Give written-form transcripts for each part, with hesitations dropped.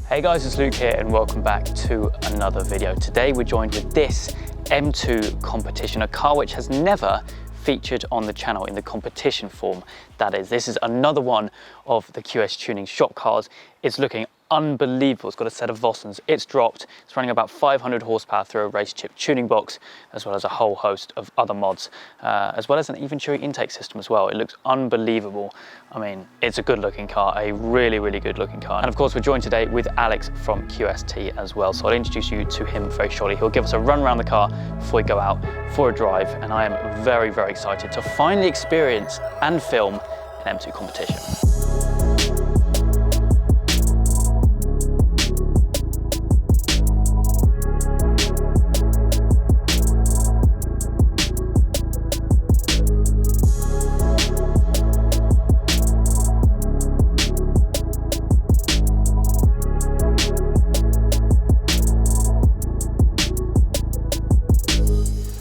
Hey guys, it's Luke here and welcome back to another video. Today we're joined with this M2 competition, a car which has never featured on the channel in the competition form, that is. This is another one of the QS Tuning shop cars. It's looking unbelievable. It's got a set of Vossens. It's dropped. It's running about 500 horsepower through a RaceChip tuning box, as well as a whole host of other mods, as well as an Venturi intake system as well. It looks unbelievable. I mean, it's a good looking car, a really, really good looking car. And of course, we're joined today with Alex from QST as well. So I'll introduce you to him very shortly. He'll give us a run around the car before we go out for a drive. And I am very, very excited to finally experience and film an M2 competition.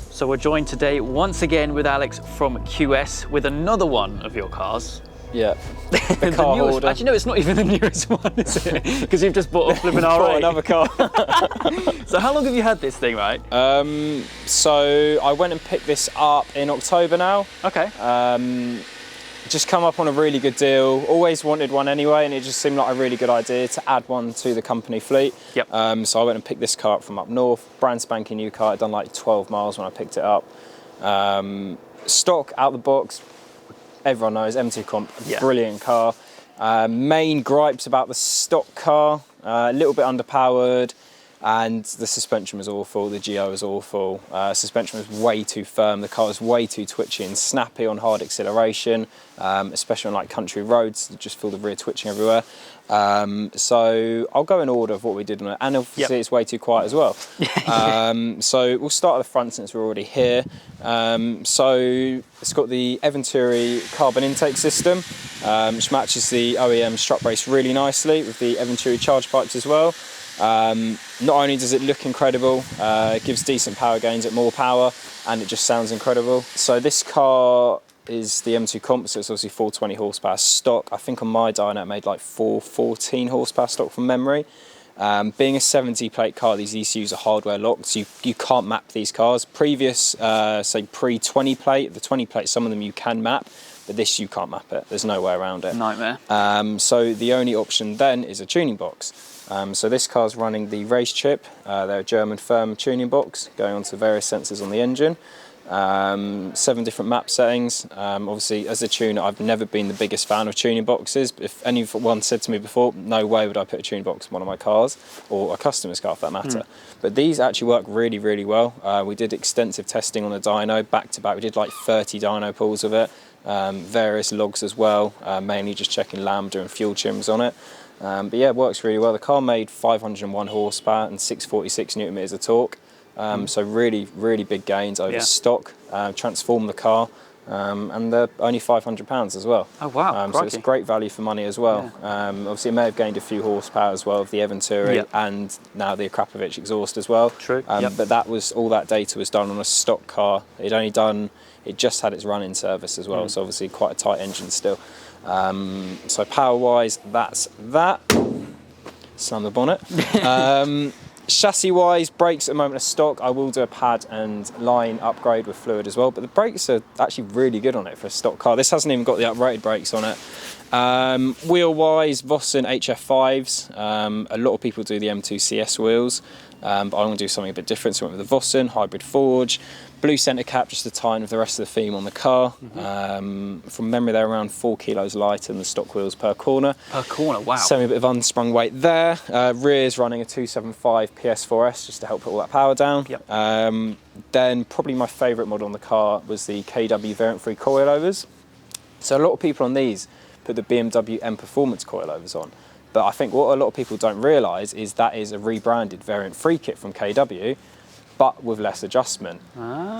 So we're joined today once again with Alex from QS with another one of your cars. Yeah, the car newest, holder. actually, no, it's not even the newest one, is it? Because you've just bought a flipping R8. Another car. So how long have you had this thing, right? So I went and picked this up in October now. Okay. Just come up on a really good deal. Always wanted one anyway, and it just seemed like a really good idea to add one to the company fleet. Yep. So I went and picked this car up from up north, brand spanking new car. I'd done like 12 miles when I picked it up. Stock out the box. Everyone knows M2 Comp, brilliant car. Main gripes about the stock car, a little bit underpowered, and the suspension was awful, the GO was awful. Suspension was way too firm, the car was way too twitchy and snappy on hard acceleration, especially on like country roads. You just feel the rear twitching everywhere. So I'll go in order of what we did on it, and obviously it's way too quiet as well. So we'll start at the front since we're already here. So it's got the Venturi carbon intake system, which matches the OEM strut brace really nicely with the Venturi charge pipes as well. Not only does it look incredible, it gives decent power gains at more power, and it just sounds incredible. So this car is the M2 Comp, so it's obviously 420 horsepower stock. I think on my dyno it made like 414 horsepower stock from memory. Being a 70 plate car, these ECUs are hardware locked, so you can't map these cars. Previous, say pre-20 plate, the 20 plate, some of them you can map, but this you can't map it. There's no way around it. Nightmare. So the only option then is a tuning box. So this car's running the RaceChip. They're a German firm tuning box, going onto various sensors on the engine. 7 different map settings. Obviously, as a tuner, I've never been the biggest fan of tuning boxes. If anyone said to me before, no way would I put a tuning box in one of my cars, or a customer's car for that matter. But these actually work really, really well. We did extensive testing on the dyno, back to back. We did like 30 dyno pulls of it, various logs as well, mainly just checking lambda and fuel trims on it. But yeah, it works really well. The car made 501 horsepower and 646 newton meters of torque. So really, really big gains over stock, transformed the car, and they're only £500 as well. Oh wow, so it's great value for money as well. Obviously it may have gained a few horsepower as well of the Venturi and now the Akrapovic exhaust as well. True. But that was, all that data was done on a stock car. It just had its run-in service as well, so obviously quite a tight engine still. So power-wise, that's that. Slam the bonnet. Chassis-wise, brakes at the moment are stock. I will do a pad and line upgrade with fluid as well, but the brakes are actually really good on it for a stock car. This hasn't even got the uprated brakes on it. Wheel-wise, Vossen HF5s. A lot of people do the M2 CS wheels, but I want to do something a bit different. So I went with the Vossen hybrid forge. Blue centre cap, just to tie in with the rest of the theme on the car. From memory, they're around 4 kilos lighter than the stock wheels per corner. Per corner, wow. So a bit of unsprung weight there. Rear's running a 275 PS4S just to help put all that power down. Then probably my favourite model on the car was the KW variant free coilovers. So a lot of people on these put the BMW M Performance coilovers on. But I think what a lot of people don't realise is that is a rebranded variant free kit from KW, but with less adjustment.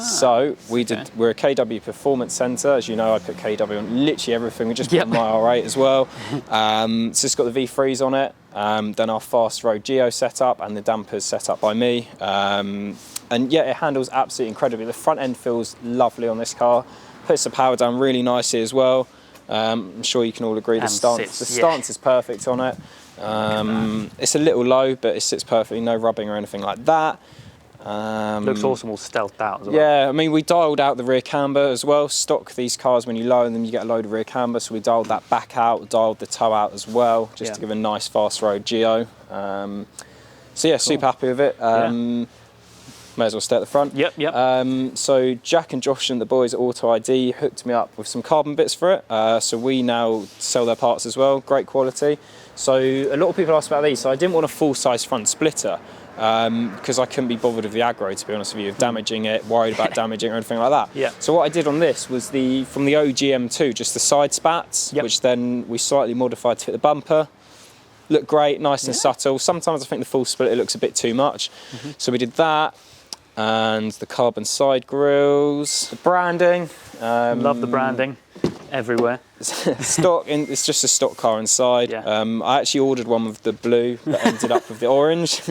So we're a KW performance centre. As you know, I put KW on literally everything. We just put on my R8 as well. So it's got the V3s on it. Then our fast road geo setup and the dampers set up by me. And yeah, it handles absolutely incredibly. The front end feels lovely on this car. Puts the power down really nicely as well. I'm sure you can all agree the stance sits, is perfect on it. It's a little low, but it sits perfectly, no rubbing or anything like that. Looks awesome, all stealthed out as well. Yeah, I mean, we dialed out the rear camber as well. Stock these cars, when you lower them, you get a load of rear camber, so we dialed that back out, dialed the toe out as well, just to give a nice fast road geo. So yeah, super happy with it. May as well stay at the front. Yep. So Jack and Josh and the boys at Auto ID hooked me up with some carbon bits for it. So we now sell their parts as well, great quality. So a lot of people ask about these. So I didn't want a full-size front splitter because I couldn't be bothered with the aggro, to be honest with you, of damaging it, worried about damaging it or anything like that. Yeah. So what I did on this was from the OGM2, just the side spats, which then we slightly modified to fit the bumper. Looked great, nice and subtle. Sometimes I think the full splitter looks a bit too much. So we did that. And the carbon side grills, the branding. Love the branding everywhere. It's just a stock car inside. I actually ordered one with the blue, but ended up with the orange.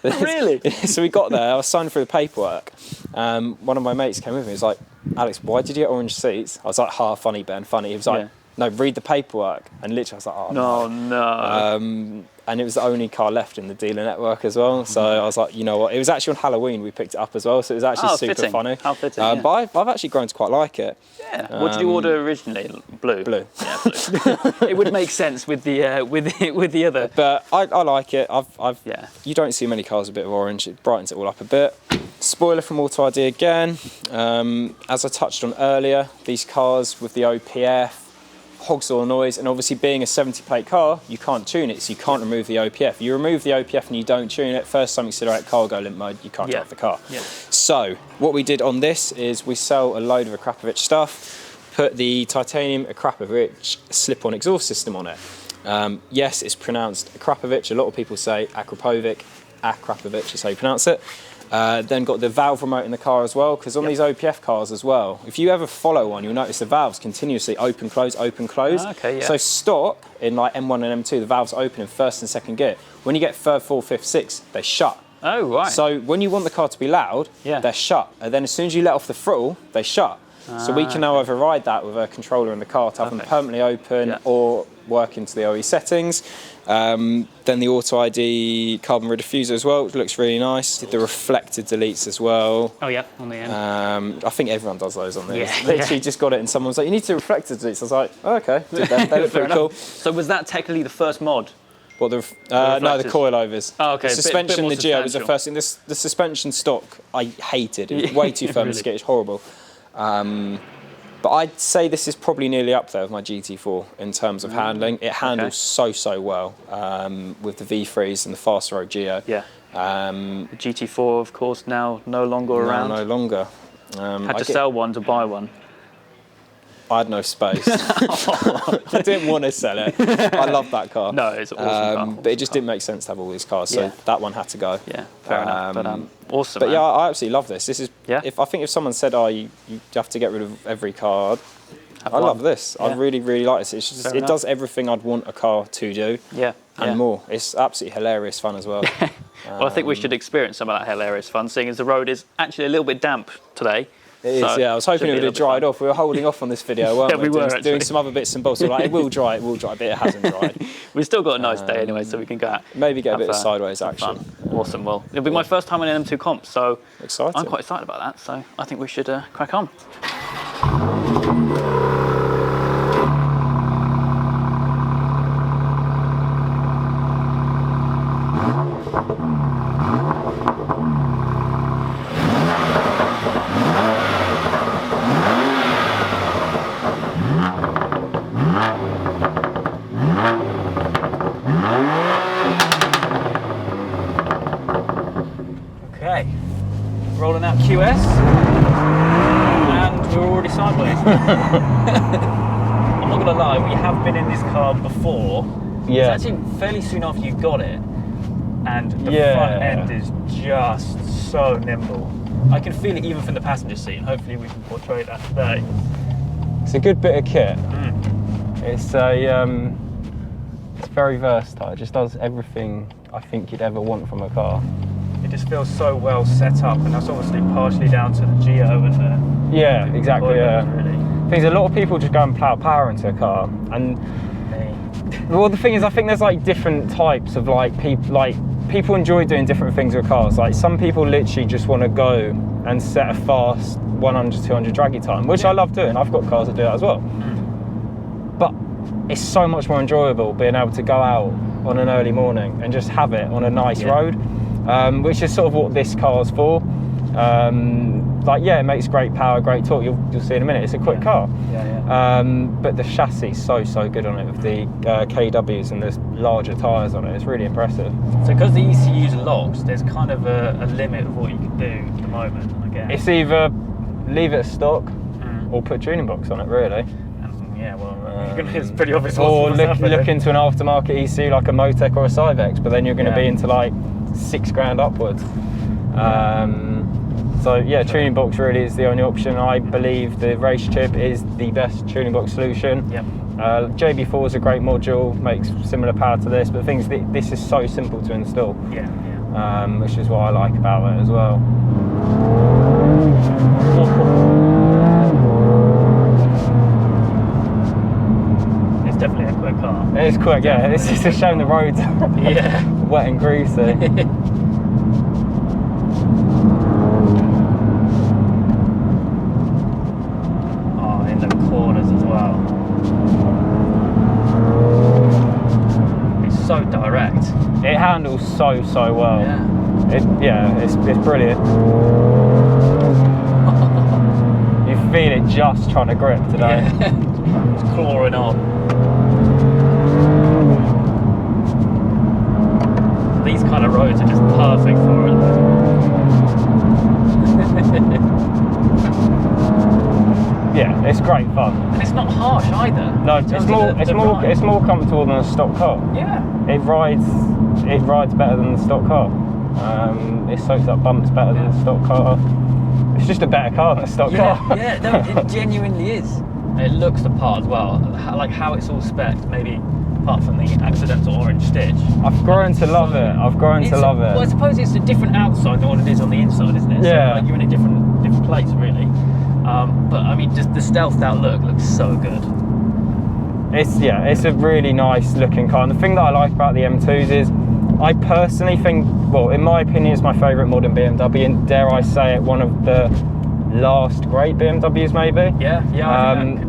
Really? So we got there, I was signing through the paperwork. One of my mates came with me, he was like, Alex, why did you get orange seats? I was like, funny, Ben, funny. He was like, no, read the paperwork. And literally I was like, oh no. And it was the only car left in the dealer network as well. So I was like, you know what? It was actually on Halloween we picked it up as well. So it was actually super funny. How fitting, But I've actually grown to quite like it. Yeah. What did you order originally? Blue. Blue. Yeah, blue. It would make sense with the with the other. But I like it. You don't see many cars with a bit of orange. It brightens it all up a bit. Spoiler from Auto ID again. As I touched on earlier, these cars with the OPF, hogs all the noise, and obviously being a 70 plate car, you can't tune it, so you can't remove the OPF. You remove the OPF and you don't tune it, first time you accelerate cargo limp mode, you can't drive the car. So what we did on this is we sell a load of Akrapovic stuff, put the titanium Akrapovic slip-on exhaust system on it. Yes, it's pronounced Akrapovic, a lot of people say Akrapovic is how you pronounce it. Then got the valve remote in the car as well, because on these OPF cars as well, if you ever follow one, you'll notice the valves continuously open, close, open, close. So stock in like M1 and M2, the valves open in first and second gear. When you get third, fourth, fifth, sixth, they shut. Oh, right. So when you want the car to be loud, they're shut. And then as soon as you let off the throttle, they shut. So we can now override that with a controller in the car to have them permanently open or work into the OE settings. Then the Auto ID carbon rear diffuser as well, which looks really nice. Did the reflected deletes as well. Oh yeah, on the end. I think everyone does those on these. Literally just got it and someone was like, you need to reflected deletes. I was like, oh, okay, did that. They look pretty cool. So was that technically the first mod? What no, the coilovers. Oh, okay. The suspension, the Geo was the first thing. The suspension stock, I hated. It was way too firm and skittish, horrible. But I'd say this is probably nearly up there with my GT4 in terms of handling. It handles so well with the V3s and the fast road Geo. The GT4, of course, now no longer around. No longer. Had to sell one to buy one. I had no space. I didn't want to sell it. I love that car. No, it's an awesome car. But it just didn't make sense to have all these cars, so that one had to go. Yeah, fair enough. But awesome. But yeah, I absolutely love this. This is. I think if someone said, "Oh, you have to get rid of every car," I love this. I really like this. It's just, it does everything I'd want a car to do. And more. It's absolutely hilarious fun as well. Well, I think we should experience some of that hilarious fun, seeing as the road is actually a little bit damp today. It is, I was hoping it would have dried off. We were holding off on this video, weren't we? We were doing some other bits and bobs. So like, it will dry, but it hasn't dried. We've still got a nice day anyway, so we can go out. Maybe get a bit of sideways action. Awesome. Well, it'll be my first time in an M2 comp, so exciting. I'm quite excited about that. So I think we should crack on. Okay, rolling out QS, and we're already sideways. I'm not gonna lie, we have been in this car before. It's actually fairly soon after you got it, and the front end is just so nimble. I can feel it even from the passenger seat, and hopefully we can portray that today. It's a good bit of kit. It's very versatile. It just does everything I think you'd ever want from a car. It just feels so well set up, and that's obviously partially down to the Geo and the exactly. really. things. A lot of people just go and plough power into a car, and well, the thing is, I think there's like different types of people enjoy doing different things with cars. Like some people literally just want to go and set a fast 100, 200 draggy time, which I love doing. I've got cars that do that as well. But it's so much more enjoyable being able to go out on an early morning and just have it on a nice road, which is sort of what this car's for. It makes great power, great torque. You'll see in a minute. It's a quick car. But the chassis is so good on it with the KWs and the larger tyres on it. It's really impressive. So because the ECU's locked, there's kind of a limit of what you can do at the moment, I guess. It's either leave it as stock or put a tuning box on it, really. It's pretty obvious. Or look into an aftermarket ECU like a Motec or a Cyvex, but then you're going to be into like £6,000 upwards. Tuning box really is the only option. I believe the RaceChip is the best tuning box solution. JB4 is a great module, makes similar power to this, but the thing is, this is so simple to install. Which is what I like about it as well. It's definitely a quick car. It is quick, yeah. It's just a shame the roads are wet and greasy. Corners as well. It's so direct. It handles so well. It's brilliant. You feel it just trying to grip today. It's clawing on. These kind of roads are just perfect for it. Yeah, it's great fun. And it's not harsh either. No, it's more comfortable than a stock car. It rides better than the stock car. It soaks up bumps better than the stock car. It's just a better car than a stock car. It genuinely is. It looks the part as well, like how it's all spec'd, maybe apart from the accidental orange stitch. I've grown to love it. Well, I suppose it's a different outside than what it is on the inside, isn't it? Yeah. So, you're in a different place, really. But I mean, just the stealthed out look looks so good. It's a really nice looking car. And the thing that I like about the M2s is, I personally think, well, in my opinion, it's my favourite modern BMW, and dare I say it, one of the last great BMWs, maybe.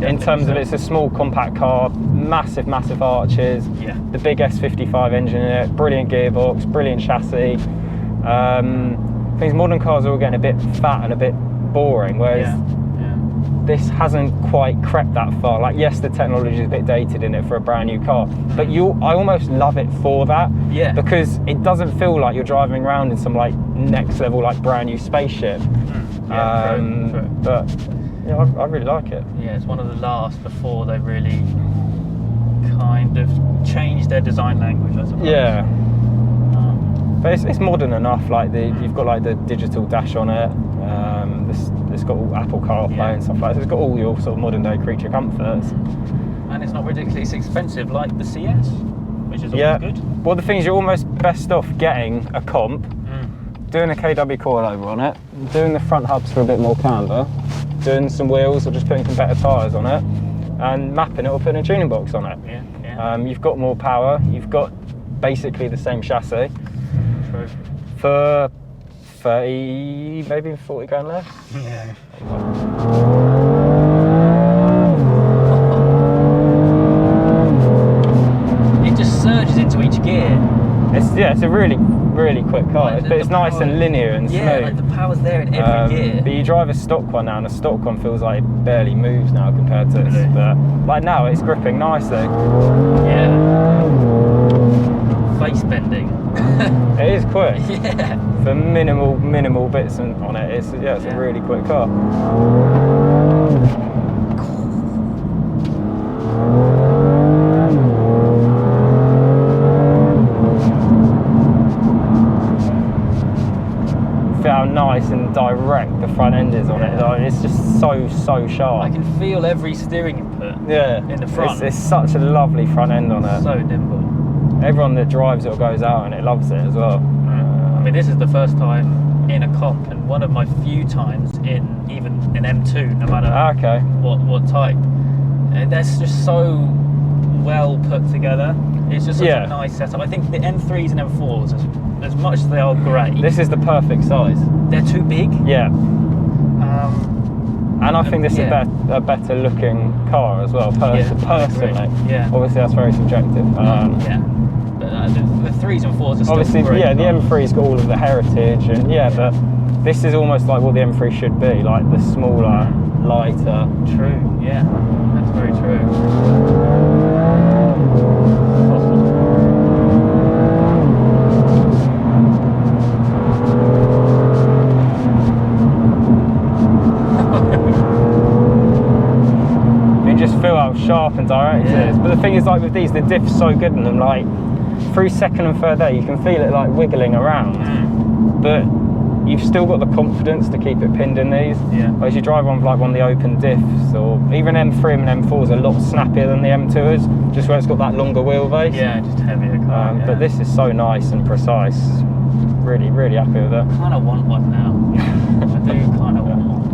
In terms of it's a small compact car, massive arches, the big S55 engine in it, brilliant gearbox, brilliant chassis. Things modern cars are all getting a bit fat and a bit boring, whereas this hasn't quite crept that far. Like, yes, the technology is a bit dated in it for a brand new car, but I almost love it for that. Because it doesn't feel like you're driving around in some like next level, like brand new spaceship. True. But I really like it. It's one of the last before they really kind of changed their design language, I suppose. But it's modern enough. Like you've got like the digital dash on it. It's got all Apple CarPlay and stuff like that. So it's got all your sort of modern day creature comforts. And it's not ridiculously expensive like the CS, which is always good. Well, the thing is, you're almost best off getting a comp, doing a KW coilover on it, doing the front hubs for a bit more camber, doing some wheels or just putting some better tyres on it, and mapping it or putting a tuning box on it. You've got more power. You've got basically the same chassis. True. For 30, maybe 40 grand less. It just surges into each gear. It's a really quick car, but it's nice and linear and smooth. Like the power's there in every gear. But you drive a stock one now, and a stock one feels like it barely moves now compared to this. But like now, it's gripping nicely. Face bending. It is quick. For minimal bits on it, it's a really quick car. Feel how nice and direct the front end is on it. Like, it's just so sharp. I can feel every steering input. In the front. It's such a lovely front end on it. So nimble. Everyone that drives it or goes out and it loves it as well. I mean, this is the first time in a comp, and one of my few times in even an M2, no matter what type. That's just so well put together. It's just such a nice setup. I think the M3s and M4s, as much as they are great, this is the perfect size. They're too big. Yeah. And I think this is a better looking car as well, personally. Yeah. Obviously, that's very subjective. Yeah. But the 3s and 4s are still obviously, great. the M3's got all of the heritage, and but this is almost like what the M3 should be, like the smaller, lighter. True. Yeah. That's very true. Feel how sharp and direct it is. But the thing is, like with these, the diff's so good in them, like through second and third air you can feel it like wiggling around, but you've still got the confidence to keep it pinned in these. Whereas you drive on like one of the open diffs, or even M3 and M4 is a lot snappier than the M2 is, just where it's got that longer wheelbase. Just heavier car. But this is so nice and precise. Really, really happy with it. I kind of want one now. I do kind of want one.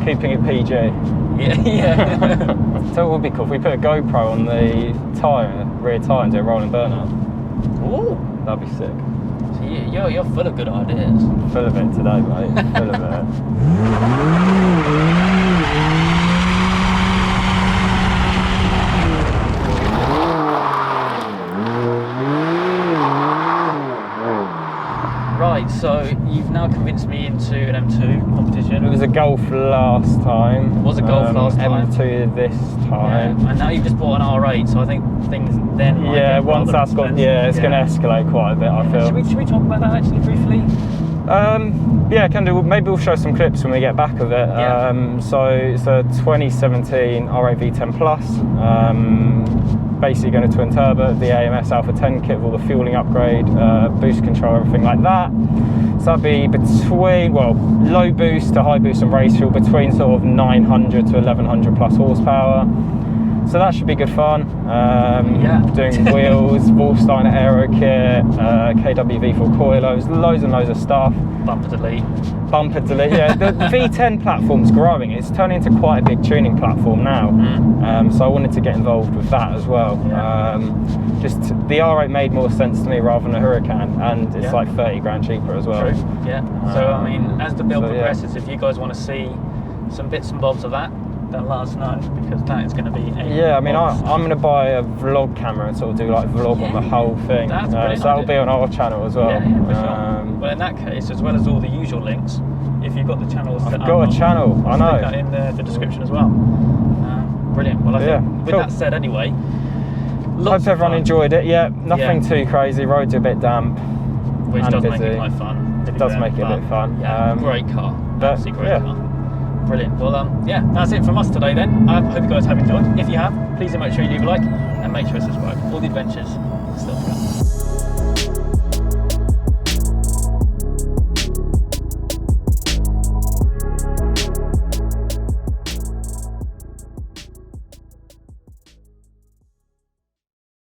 Keeping it PG. So it would be cool if we put a GoPro on the rear tyre and do a rolling burnout. Ooh, that'd be sick. So you're full of good ideas. Full of it today, mate. Full of it. Right, so you've now convinced me into an M2 competition. It was a Golf last time. It was a Golf last time. M2 this time. Yeah. And now you've just bought an R8, so I think things then might get once that's got, it's going to escalate quite a bit, I feel. Should we talk about that actually briefly? Can do. Maybe we'll show some clips when we get back of it. So it's a 2017 R8 V10 Plus. Basically going to twin turbo, the AMS Alpha 10 kit with all the fueling upgrade, boost control, everything like that. So that'd be between, low boost to high boost and race fuel, between sort of 900 to 1100 plus horsepower. So that should be good fun. Doing wheels, Wolfsteiner aero kit, KWV4 coilovers, loads and loads of stuff. Bumper delete. The V10 platform's growing. It's turning into quite a big tuning platform now. So I wanted to get involved with that as well. Just the R8 made more sense to me rather than a Huracan, and it's like 30 grand cheaper as well. True. So I mean, as the build progresses, if you guys want to see some bits and bobs of that, then let us know, because that is going to be I'm going to buy a vlog camera and sort of do like vlog on the whole thing. So that'll be on our channel as well. For sure. Well, in that case, as well as all the usual links, if you've got the channels set up, I've got a channel, I know. I'll that in the description as well. Brilliant. Well, I think with that said anyway, hope everyone enjoyed it. Nothing too crazy, roads are a bit damp, which does make it quite fun. It does make it a bit fun. Great car, absolutely great car. Brilliant. Well, that's it from us today then. I hope you guys have enjoyed. If you have, please make sure you leave a like and make sure to subscribe. All the adventures still to come.